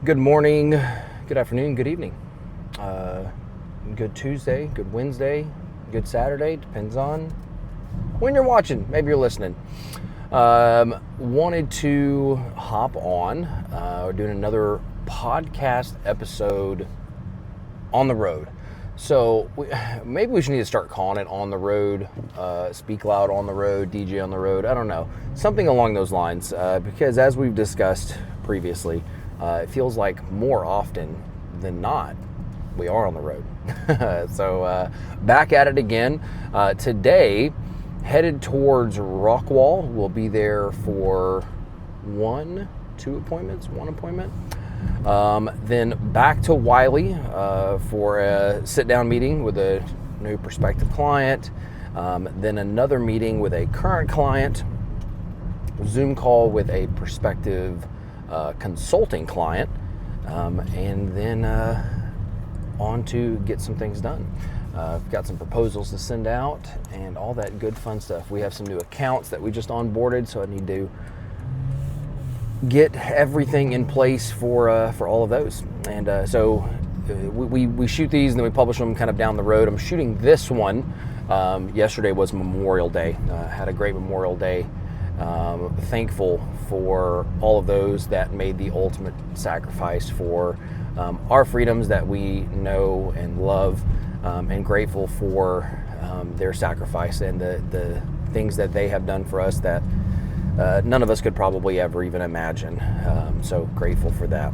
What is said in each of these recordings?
Good morning, good afternoon, good evening. Good Tuesday, good Wednesday, good Saturday, depends on when you're watching, maybe you're listening. Wanted to hop on, we're doing another podcast episode on the road. So maybe we should need to start calling it on the road, speak loud on the road, DJ on the road, I don't know. Something along those lines, because as we've discussed previously, it feels like more often than not, we are on the road. So back at it again. Today, headed towards Rockwall. We'll be there for one appointment. Then back to Wiley for a sit-down meeting with a new prospective client. Then another meeting with a current client. Zoom call with a prospective consulting client, and then on to get some things done. I've got some proposals to send out and all that good fun stuff. We have some new accounts that we just onboarded, so I need to get everything in place for all of those. And so we shoot these and then we publish them kind of down the road. I'm shooting this one. Yesterday was Memorial Day. Had a great Memorial Day. Thankful for all of those that made the ultimate sacrifice for our freedoms that we know and love, and grateful for their sacrifice and the things that they have done for us that none of us could probably ever even imagine. So grateful for that.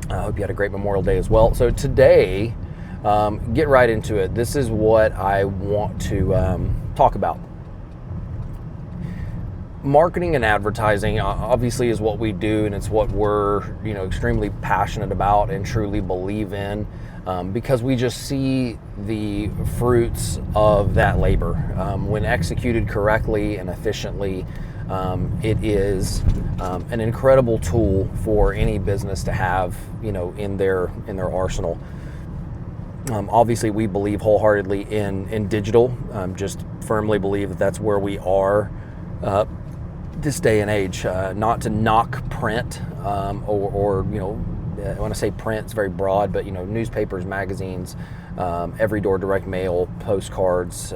I hope you had a great Memorial Day as well. So today, get right into it. This is what I want to talk about. Marketing and advertising obviously is what we do, and it's what we're extremely passionate about and truly believe in, because we just see the fruits of that labor. When executed correctly and efficiently, it is an incredible tool for any business to have in their arsenal. Obviously, we believe wholeheartedly in digital. Just firmly believe that that's where we are this day and age. Not to knock print, or when I say print, it's very broad, but newspapers, magazines, every door direct mail, postcards,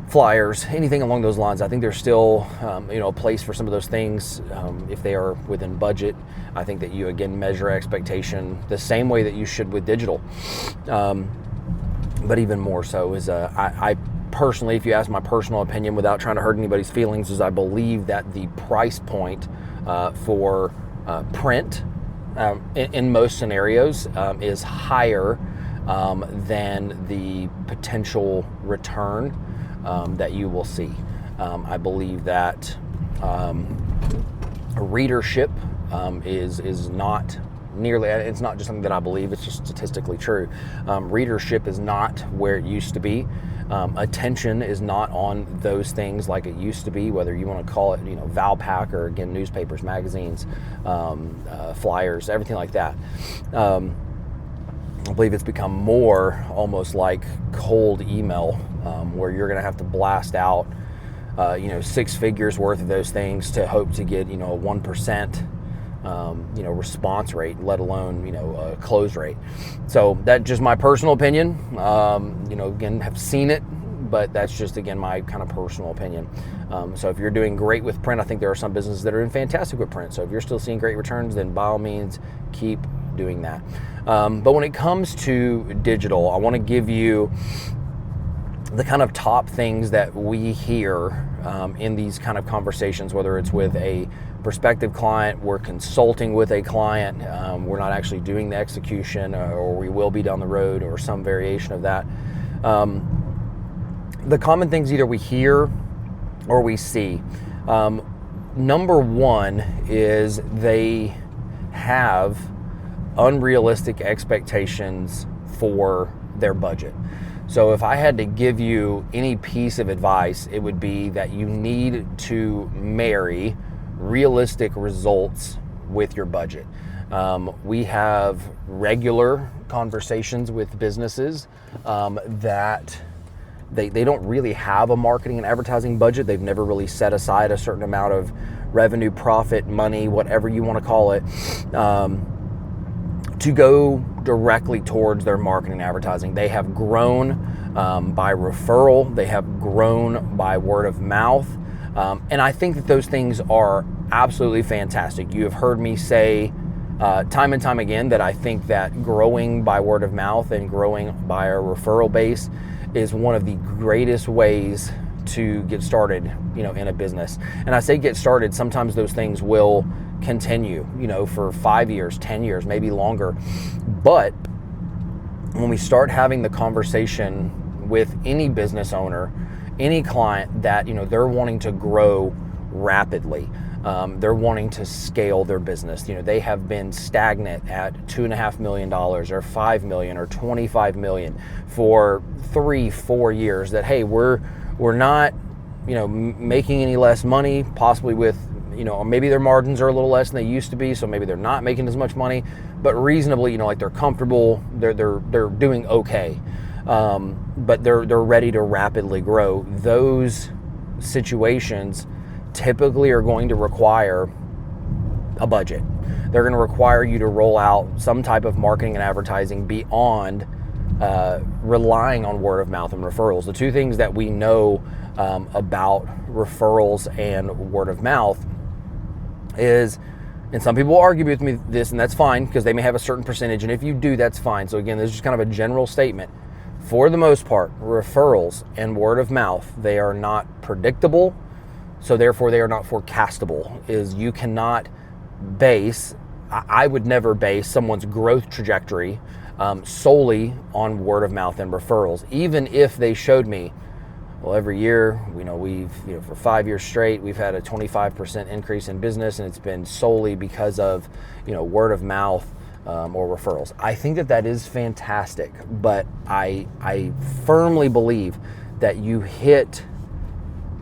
flyers, anything along those lines. I think there's still a place for some of those things if they are within budget. I think that you again measure expectation the same way that you should with digital, but even more so is I personally, if you ask my personal opinion without trying to hurt anybody's feelings, is I believe that the price point for print in most scenarios is higher than the potential return that you will see. I believe that readership is not nearly, it's not just something that I believe, it's just statistically true. Readership is not where it used to be. Attention is not on those things like it used to be, whether you want to call it, Valpak, or again, newspapers, magazines, flyers, everything like that. I believe it's become more almost like cold email, where you're going to have to blast out, 6 figures worth of those things to hope to get, a 1%, response rate, let alone, close rate. So that's just my personal opinion. Again, have seen it, but that's just, again, my kind of personal opinion. So if you're doing great with print, I think there are some businesses that are doing fantastic with print. So if you're still seeing great returns, then by all means, keep doing that. But when it comes to digital, I want to give you the kind of top things that we hear in these kind of conversations, whether it's with a prospective client, we're consulting with a client, we're not actually doing the execution, or we will be down the road, or some variation of that. The common things either we hear or we see. Number one is they have unrealistic expectations for their budget. So if I had to give you any piece of advice, it would be that you need to marry realistic results with your budget. We have regular conversations with businesses that they don't really have a marketing and advertising budget. They've never really set aside a certain amount of revenue, profit, money, whatever you want to call it, to go directly towards their marketing and advertising. They have grown by referral. They have grown by word of mouth. And I think that those things are absolutely fantastic. You have heard me say time and time again that I think that growing by word of mouth and growing by a referral base is one of the greatest ways to get started, in a business. And I say get started, sometimes those things will continue, for 5 years, 10 years, maybe longer. But when we start having the conversation with any business owner, any client that, they're wanting to grow rapidly, they're wanting to scale their business. They have been stagnant at $2.5 million or $5 million or $25 million for 3-4 years. That, hey, we're not, making any less money, possibly with, maybe their margins are a little less than they used to be, so maybe they're not making as much money, but reasonably, like they're comfortable, they're doing okay. But they're ready to rapidly grow. Those situations typically are going to require a budget. They're going to require you to roll out some type of marketing and advertising beyond relying on word of mouth and referrals. The two things that we know about referrals and word of mouth is, and some people will argue with me this, and that's fine because they may have a certain percentage, and if you do, that's fine. So again, this is just kind of a general statement. For the most part, referrals and word of mouth, they are not predictable, so therefore they are not forecastable. You cannot base, I would never base someone's growth trajectory solely on word of mouth and referrals. Even if they showed me, well, every year, we've, for 5 years straight, we've had a 25% increase in business, and it's been solely because of, word of mouth or referrals. I think that is fantastic, but I firmly believe that you hit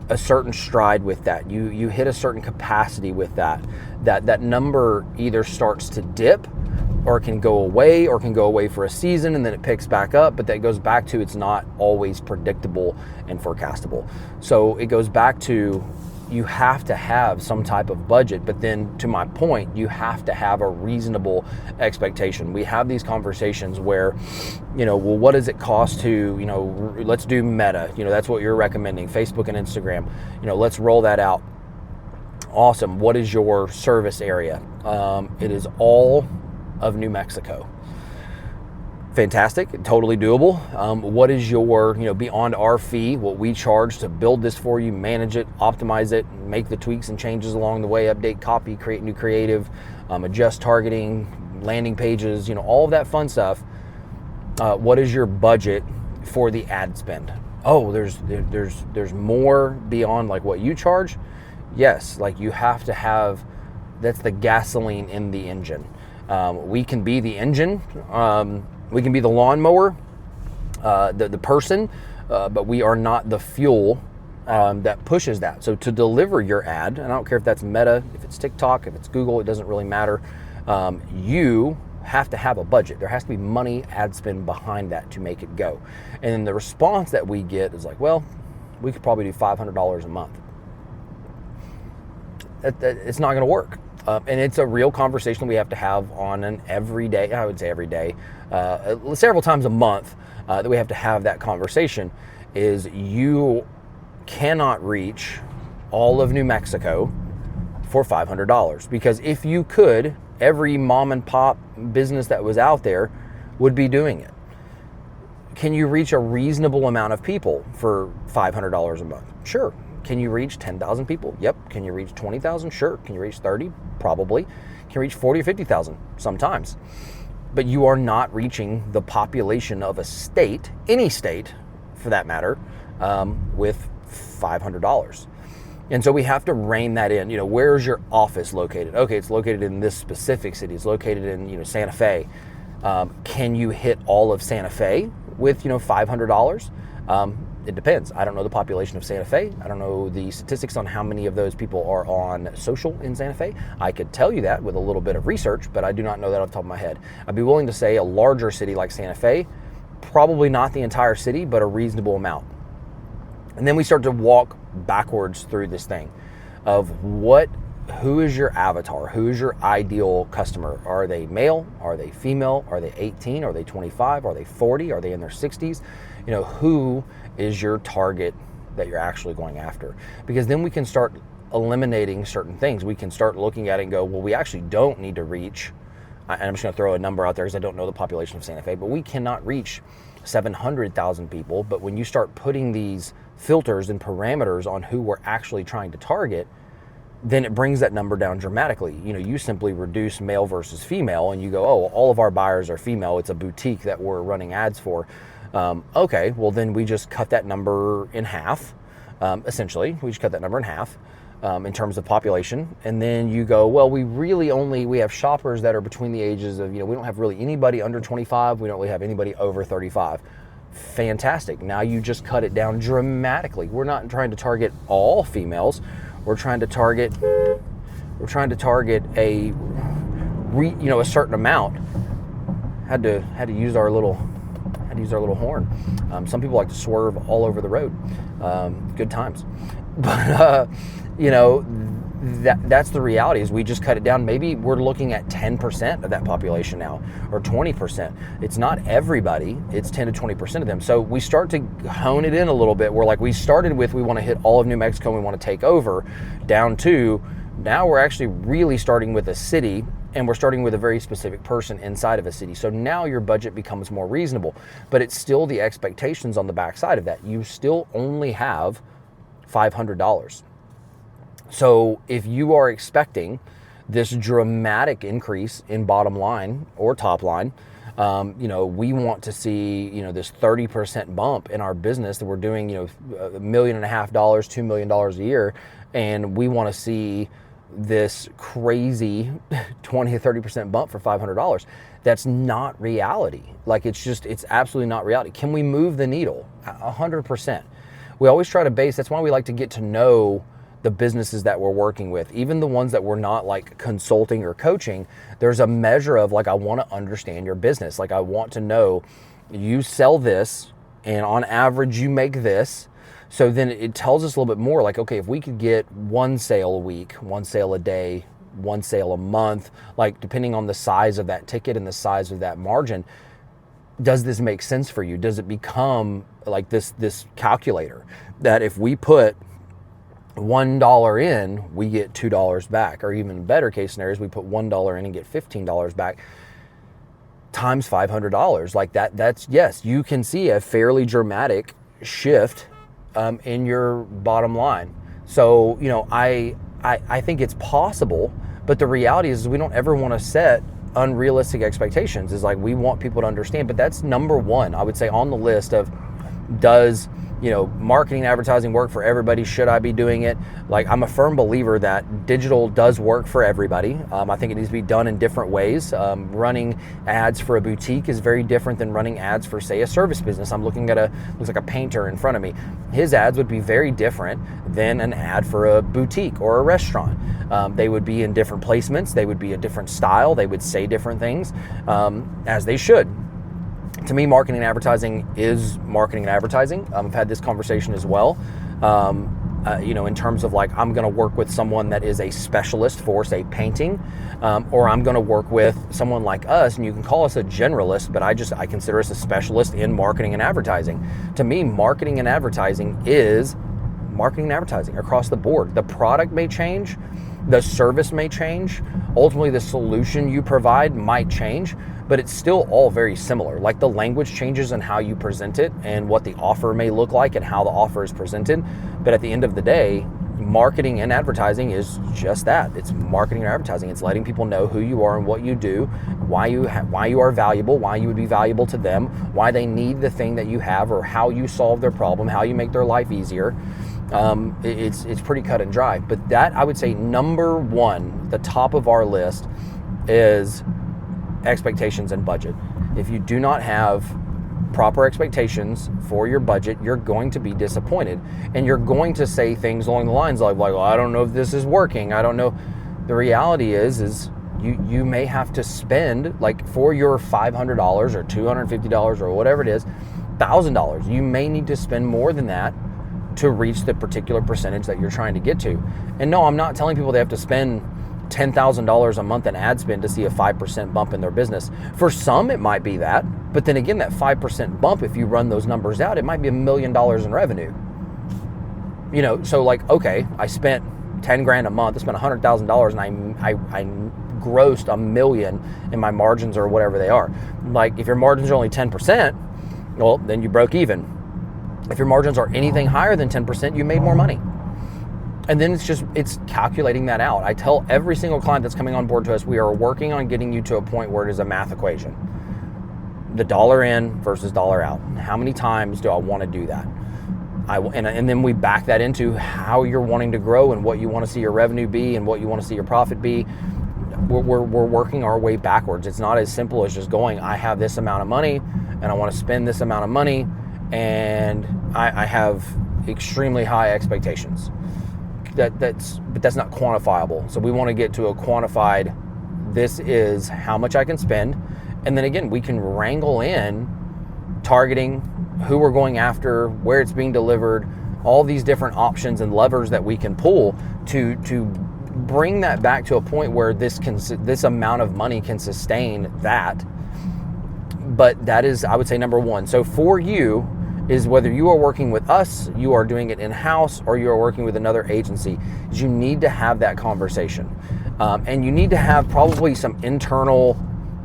a certain stride with that. You hit a certain capacity with that number either starts to dip, or it can go away for a season and then it picks back up, but that goes back to it's not always predictable and forecastable. So it goes back to you have to have some type of budget, but then to my point, you have to have a reasonable expectation. We have these conversations where, well, what does it cost to, let's do Meta, that's what you're recommending, Facebook and Instagram, let's roll that out. Awesome. What is your service area? It is all of New Mexico. Fantastic, totally doable. What is your, beyond our fee, what we charge to build this for you, manage it, optimize it, make the tweaks and changes along the way, update copy, create new creative, adjust targeting, landing pages, all of that fun stuff. What is your budget for the ad spend? Oh, there's more beyond like what you charge. Yes, like you have to have, that's the gasoline in the engine. We can be the engine. We can be the lawnmower, the person, but we are not the fuel that pushes that. So to deliver your ad, and I don't care if that's Meta, if it's TikTok, if it's Google, it doesn't really matter. You have to have a budget. There has to be money, ad spend behind that to make it go. And then the response that we get is like, well, we could probably do $500 a month. It's not going to work. And it's a real conversation we have to have on an everyday, I would say every day, several times a month, that we have to have that conversation. Is you cannot reach all of New Mexico for $500, because if you could, every mom and pop business that was out there would be doing it. Can you reach a reasonable amount of people for $500 a month? Sure. Can you reach 10,000 people? Yep. Can you reach 20,000? Sure. Can you reach 30? Probably. Can you reach 40 or 50,000? Sometimes. But you are not reaching the population of a state, any state for that matter, with $500. And so we have to rein that in. Where's your office located? Okay, it's located in this specific city. It's located in, Santa Fe. Can you hit all of Santa Fe with, $500? It depends. I don't know the population of Santa Fe. I don't know the statistics on how many of those people are on social in Santa Fe. I could tell you that with a little bit of research, but I do not know that off the top of my head. I'd be willing to say a larger city like Santa Fe, probably not the entire city, but a reasonable amount. And then we start to walk backwards through this thing of what who is your avatar? Who is your ideal customer? Are they male? Are they female? Are they 18? Are they 25? Are they 40? Are they in their 60s? Who is your target that you're actually going after? Because then we can start eliminating certain things. We can start looking at it and go, well, we actually don't need to reach, and I'm just going to throw a number out there because I don't know the population of Santa Fe, but we cannot reach 700,000 people. But when you start putting these filters and parameters on who we're actually trying to target, then it brings that number down dramatically. You simply reduce male versus female and you go, oh, all of our buyers are female. It's a boutique that we're running ads for. Okay, well then we just cut that number in half. Essentially, we just cut that number in half in terms of population. And then you go, well, we have shoppers that are between the ages of, we don't have really anybody under 25. We don't really have anybody over 35. Fantastic. Now you just cut it down dramatically. We're not trying to target all females. We're trying to target a certain amount. Had to use our little horn. Some people like to swerve all over the road. Good times. But that's the reality, is we just cut it down. Maybe we're looking at 10% of that population now, or 20%. It's not everybody, it's 10 to 20% of them. So we start to hone it in a little bit, where like we started with, we want to hit all of New Mexico, we want to take over, down to now we're actually really starting with a city, and we're starting with a very specific person inside of a city. So now your budget becomes more reasonable, but it's still the expectations on the backside of that. You still only have $500. So if you are expecting this dramatic increase in bottom line or top line, we want to see, this 30% bump in our business that we're doing, $1.5 million, $2 million a year. And we want to see this crazy 20 to 30% bump for $500. That's not reality. Like, it's absolutely not reality. Can we move the needle? 100%. We always try to that's why we like to get to know the businesses that we're working with, even the ones that we're not like consulting or coaching. There's a measure of like, I want to understand your business. Like, I want to know you sell this and on average you make this. So then it tells us a little bit more, like, okay, if we could get one sale a week, one sale a day, one sale a month, like depending on the size of that ticket and the size of that margin, does this make sense for you? Does it become like this calculator that if we put $1 in, we get $2 back, or even better case scenarios, we put $1 in and get $15 back, times $500. Like that's, yes, you can see a fairly dramatic shift in your bottom line. So, I think it's possible, but the reality is we don't ever want to set unrealistic expectations. Is like, we want people to understand, but that's number one, I would say, on the list of, does marketing and advertising work for everybody? Should I be doing it? Like, I'm a firm believer that digital does work for everybody. I think it needs to be done in different ways. Running ads for a boutique is very different than running ads for, say, a service business. I'm looking at looks like a painter in front of me. His ads would be very different than an ad for a boutique or a restaurant. They would be in different placements. They would be a different style. They would say different things, as they should. To me, marketing and advertising is marketing and advertising. I've had this conversation as well. In terms of like, I'm going to work with someone that is a specialist for, say, painting, or I'm going to work with someone like us, and you can call us a generalist, but I consider us a specialist in marketing and advertising. To me, marketing and advertising is marketing and advertising across the board. The product may change, the service may change, ultimately the solution you provide might change, but it's still all very similar. Like, the language changes in how you present it and what the offer may look like and how the offer is presented. But at the end of the day, marketing and advertising is just that. It's marketing and advertising. It's letting people know who you are and what you do, why you are valuable, why you would be valuable to them, why they need the thing that you have, or how you solve their problem, how you make their life easier. It's pretty cut and dry. But that, I would say, number one, the top of our list, is expectations and budget. If you do not have proper expectations for your budget, you're going to be disappointed, and you're going to say things along the lines like, well, I don't know if this is working. I don't know. The reality is you may have to spend, like, for your $500 or $250 or whatever it is, $1,000. You may need to spend more than that to reach the particular percentage that you're trying to get to. And no, I'm not telling people they have to spend $10,000 a month in ad spend to see a 5% bump in their business. For some, it might be that. But then again, that 5% bump, if you run those numbers out, it might be $1 million in revenue. So like, okay, I spent 10 grand a month, I spent $100,000 and I grossed $1 million and my margins are whatever they are. Like if your margins are only 10%, well, then you broke even. If your margins are anything higher than 10%, you made more money. And then it's calculating that out. I tell every single client that's coming on board to us, we are working on getting you to a point where it is a math equation. The dollar in versus dollar out. How many times do I want to do that? And then we back that into how you're wanting to grow and what you want to see your revenue be and what you want to see your profit be. We're working our way backwards. It's not as simple as just going, I have this amount of money and I want to spend this amount of money and I have extremely high expectations. But that's not quantifiable. So we want to get to a quantified, this is how much I can spend. And then again, we can wrangle in targeting, who we're going after, where it's being delivered, all these different options and levers that we can pull to bring that back to a point where this amount of money can sustain that. But that is, I would say, number one. So for you is whether you are working with us, you are doing it in-house, or you are working with another agency, is you need to have that conversation. And you need to have probably some internal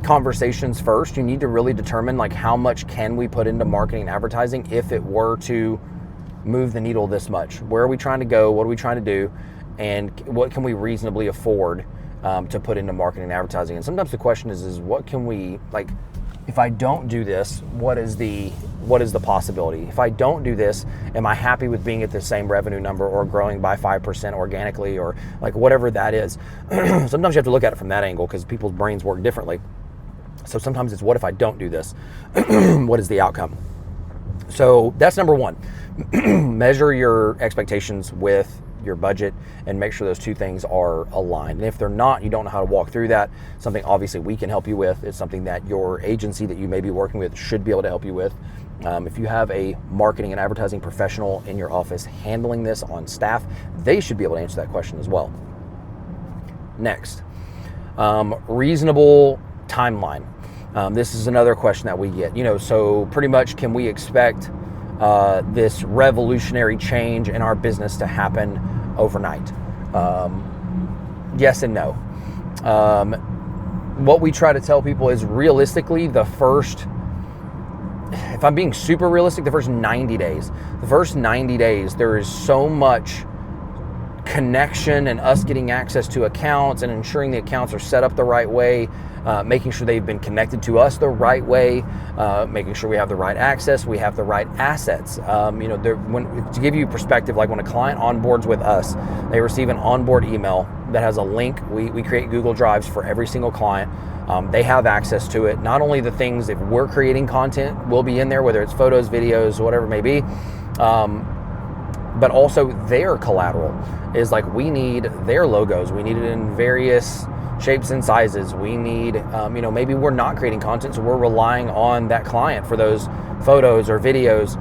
conversations first. You need to really determine like how much can we put into marketing and advertising if it were to move the needle this much. Where are we trying to go? What are we trying to do? And what can we reasonably afford to put into marketing and advertising? And sometimes the question is what can we, like, if I don't do this, what is the possibility? If I don't do this, am I happy with being at the same revenue number or growing by 5% organically or like whatever that is? Sometimes you have to look at it from that angle because people's brains work differently. So sometimes it's, what if I don't do this? What is the outcome? So that's number one. Measure your expectations with your budget and make sure those two things are aligned. And if they're not, you don't know how to walk through that, something obviously we can help you with. It's something that your agency that you may be working with should be able to help you with. If you have a marketing and advertising professional in your office handling this on staff, they should be able to answer that question as well. Next, reasonable timeline. This is another question that we get. So pretty much, can we expect this revolutionary change in our business to happen overnight? Yes and no. What we try to tell people is realistically if I'm being super realistic, the first 90 days. The first 90 days, there is so much connection and us getting access to accounts and ensuring the accounts are set up the right way, making sure they've been connected to us the right way, making sure we have the right access, we have the right assets. To give you perspective, like when a client onboards with us, they receive an onboard email that has a link. We create Google Drives for every single client. They have access to it. Not only the things, if we're creating content, will be in there, whether it's photos, videos, whatever it may be, but also their collateral is like, we need their logos. We need it in various shapes and sizes. We need, maybe we're not creating content, so we're relying on that client for those photos or videos.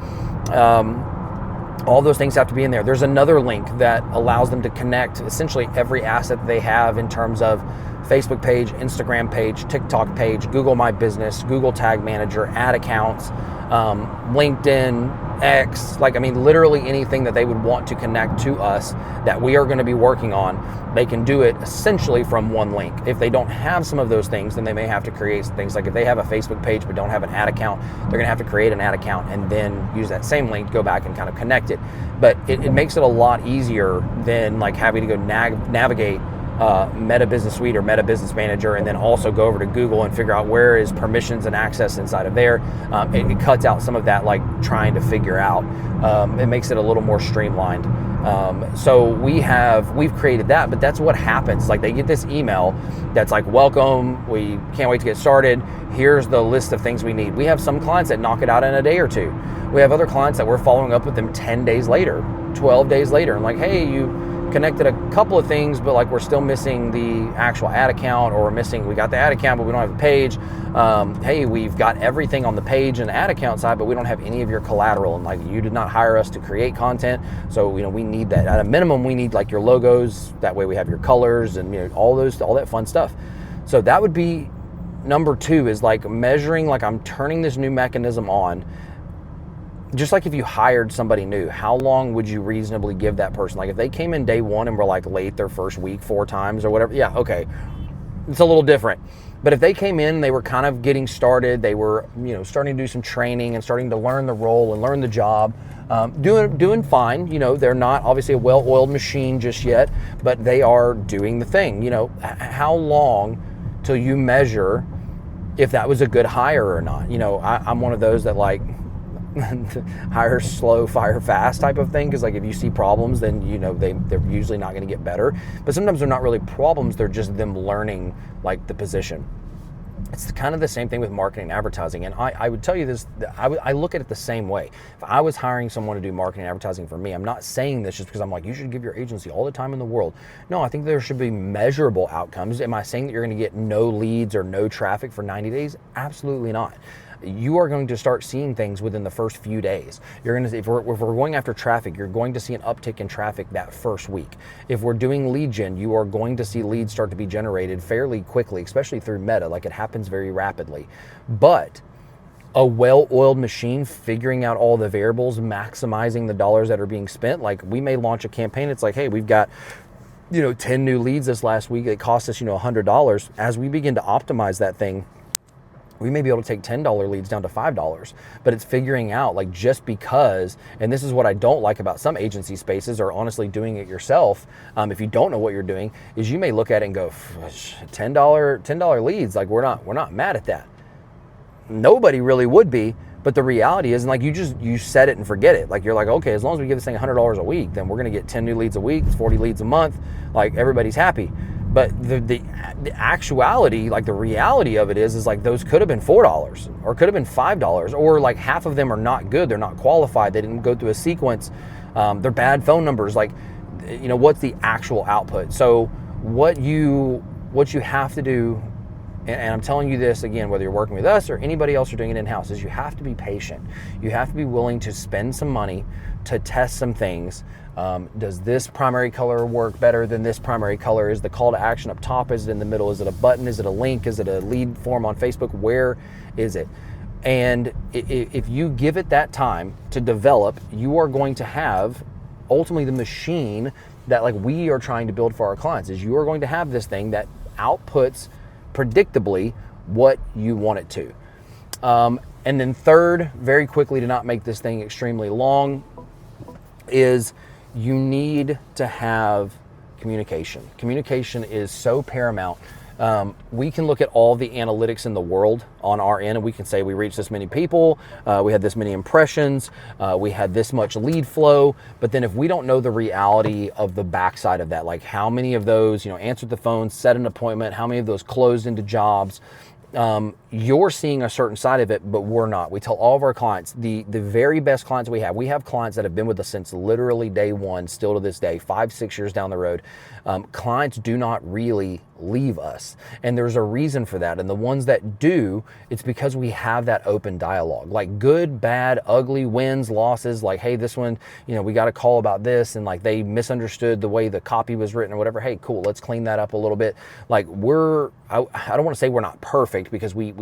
All those things have to be in there. There's another link that allows them to connect essentially every asset they have in terms of Facebook page, Instagram page, TikTok page, Google My Business, Google Tag Manager, ad accounts, LinkedIn, X, literally anything that they would want to connect to us that we are going to be working on, they can do it essentially from one link. If they don't have some of those things, then they may have to create things. Like if they have a Facebook page but don't have an ad account, they're going to have to create an ad account and then use that same link to go back and kind of connect it. But it makes it a lot easier than like having to go navigate Meta Business Suite or Meta Business Manager and then also go over to Google and figure out where is permissions and access inside of there. It cuts out some of that like trying to figure out. It makes it a little more streamlined. So we've created that, but that's what happens. Like they get this email that's like, welcome, we can't wait to get started. Here's the list of things we need. We have some clients that knock it out in a day or two. We have other clients that we're following up with them 10 days later, 12 days later. And like, hey, you connected a couple of things, but like we're still missing the actual ad account, or we got the ad account, but we don't have a page. Hey, we've got everything on the page and ad account side, but we don't have any of your collateral. And like, you did not hire us to create content. So, we need that. At a minimum, we need like your logos. That way we have your colors and, all that fun stuff. So that would be number 2, is like measuring, like I'm turning this new mechanism on. Just like if you hired somebody new, how long would you reasonably give that person? Like if they came in day 1 and were like late their first week 4 times or whatever, yeah, okay, it's a little different. But if they came in, they were kind of getting started, they were, starting to do some training and starting to learn the role and learn the job, doing fine. They're not obviously a well-oiled machine just yet, but they are doing the thing. How long till you measure if that was a good hire or not? I'm one of those that like hire slow, fire fast type of thing, because like if you see problems, then they're usually not going to get better. But sometimes they're not really problems, they're just them learning like the position. It's kind of the same thing with marketing and advertising. And I would tell you this, I look at it the same way. If I was hiring someone to do marketing and advertising for me, I'm not saying this just because I'm like, you should give your agency all the time in the world. No, I think there should be measurable outcomes. Am I saying that you're going to get no leads or no traffic for 90 days? Absolutely not. You are going to start seeing things within the first few days. If we're going after traffic, you're going to see an uptick in traffic that first week. If we're doing lead gen, you are going to see leads start to be generated fairly quickly, especially through Meta. Like, it happens very rapidly. But a well-oiled machine, figuring out all the variables, maximizing the dollars that are being spent. Like, we may launch a campaign. It's like, hey, we've got 10 new leads this last week. It cost us $100. As we begin to optimize that thing, we may be able to take $10 leads down to $5, but it's figuring out, like, just because, and this is what I don't like about some agency spaces, or honestly doing it yourself, if you don't know what you're doing, is you may look at it and go, $10 leads, like we're not mad at that. Nobody really would be, but the reality is, and like you set it and forget it. Like, you're like, okay, as long as we give this thing $100 a week, then we're gonna get 10 new leads a week, it's 40 leads a month, like everybody's happy. But the actuality, like the reality of it is like those could have been $4 or could have been $5, or like half of them are not good. They're not qualified. They didn't go through a sequence. They're bad phone numbers. Like, what's the actual output? So what you have to do, and I'm telling you this again, whether you're working with us or anybody else or doing it in-house, is you have to be patient. You have to be willing to spend some money to test some things. Does this primary color work better than this primary color? Is the call to action up top? Is it in the middle? Is it a button? Is it a link? Is it a lead form on Facebook? Where is it? And if you give it that time to develop, you are going to have ultimately the machine that, like, we are trying to build for our clients. Is you are going to have this thing that outputs predictably what you want it to. And then third, very quickly, to not make this thing extremely long, is you need to have communication. Communication is so paramount. We can look at all the analytics in the world on our end, and we can say we reached this many people, we had this many impressions, we had this much lead flow. But then if we don't know the reality of the backside of that, like how many of those answered the phone, set an appointment, how many of those closed into jobs, you're seeing a certain side of it, but we're not. We tell all of our clients, the very best clients we have clients that have been with us since literally day one, still to this day, 5-6 years down the road. Clients do not really leave us, and there's a reason for that. And the ones that do, it's because we have that open dialogue, like good, bad, ugly, wins, losses, like, hey, this one, we got a call about this, and like they misunderstood the way the copy was written or whatever. Hey, cool, let's clean that up a little bit. Like, I don't want to say we're not perfect, because we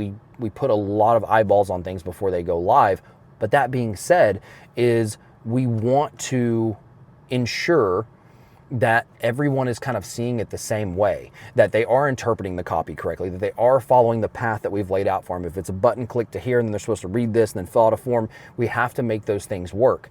put a lot of eyeballs on things before they go live. But that being said, is we want to ensure that everyone is kind of seeing it the same way, that they are interpreting the copy correctly, that they are following the path that we've laid out for them. If it's a button click to here and then they're supposed to read this and then fill out a form, we have to make those things work.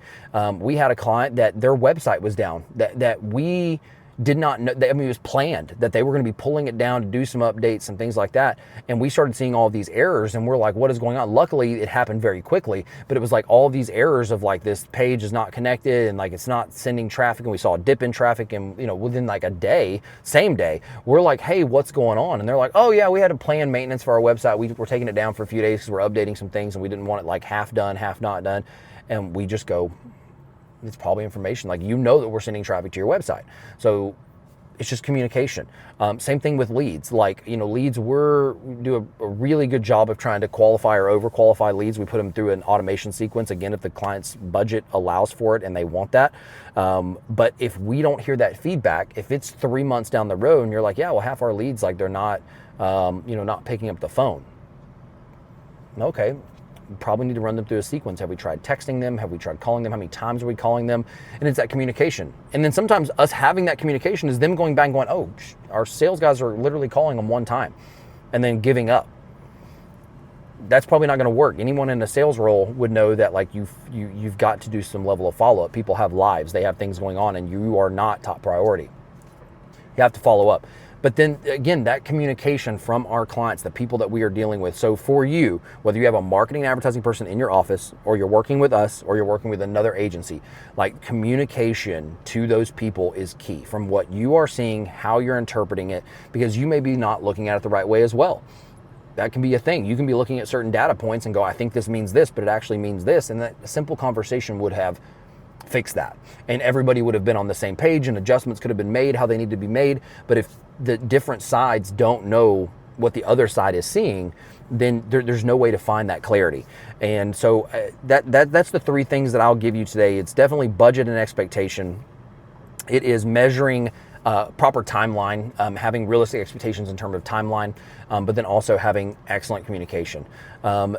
We had a client that their website was down, that we did not know. I mean, it was planned that they were going to be pulling it down to do some updates and things like that. And we started seeing all of these errors, and we're like, what is going on? Luckily, it happened very quickly, but it was like all of these errors of like, this page is not connected and like it's not sending traffic. And we saw a dip in traffic, and within like a day, same day, we're like, hey, what's going on? And they're like, oh yeah, we had a planned maintenance for our website. We were taking it down for a few days because we're updating some things, and we didn't want it like half done, half not done. And we just go, It's probably information. Like, you know that we're sending traffic to your website. So it's just communication. Same thing with leads. Like, leads, we do a really good job of trying to qualify or over-qualify leads. We put them through an automation sequence, again, if the client's budget allows for it and they want that. But if we don't hear that feedback, if it's 3 months down the road and you're like, yeah, well, half our leads, like, they're not, not picking up the phone. Okay, probably need to run them through a sequence. Have we tried texting them? Have we tried calling them? How many times are we calling them? And it's that communication. And then sometimes us having that communication is them going back and going, oh, our sales guys are literally calling them one time and then giving up. That's probably not going to work. Anyone in a sales role would know that, like, you've got to do some level of follow-up. People have lives, they have things going on, and you are not top priority. You have to follow up. But then again, that communication from our clients, the people that we are dealing with. So for you, whether you have a marketing and advertising person in your office, or you're working with us, or you're working with another agency, like, communication to those people is key. From what you are seeing, how you're interpreting it, because you may be not looking at it the right way as well. That can be a thing. You can be looking at certain data points and go, I think this means this, but it actually means this. And that simple conversation would have fix that, and everybody would have been on the same page, and adjustments could have been made how they need to be made. But if the different sides don't know what the other side is seeing, then there's no way to find that clarity. And so that's the three things that I'll give you today. It's definitely budget and expectation. It is measuring proper timeline, having realistic expectations in terms of timeline, but then also having excellent communication.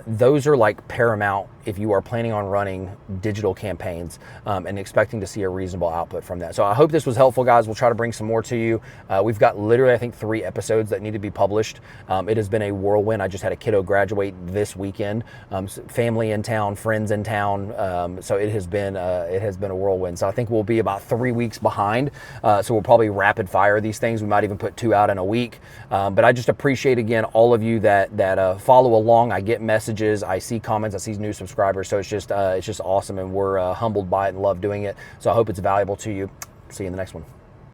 Those are like paramount if you are planning on running digital campaigns and expecting to see a reasonable output from that. So I hope this was helpful, guys. We'll try to bring some more to you. We've got literally, I think, 3 episodes that need to be published. It has been a whirlwind. I just had a kiddo graduate this weekend, family in town, friends in town. So it has been a whirlwind. So I think we'll be about 3 weeks behind. So we'll probably rapid fire these things. We might even put 2 out in a week. But I just appreciate, again, all of you that follow along. I get messages, I see comments, I see new subscribers. So it's just awesome, and we're humbled by it and love doing it. So I hope it's valuable to you. See you in the next one.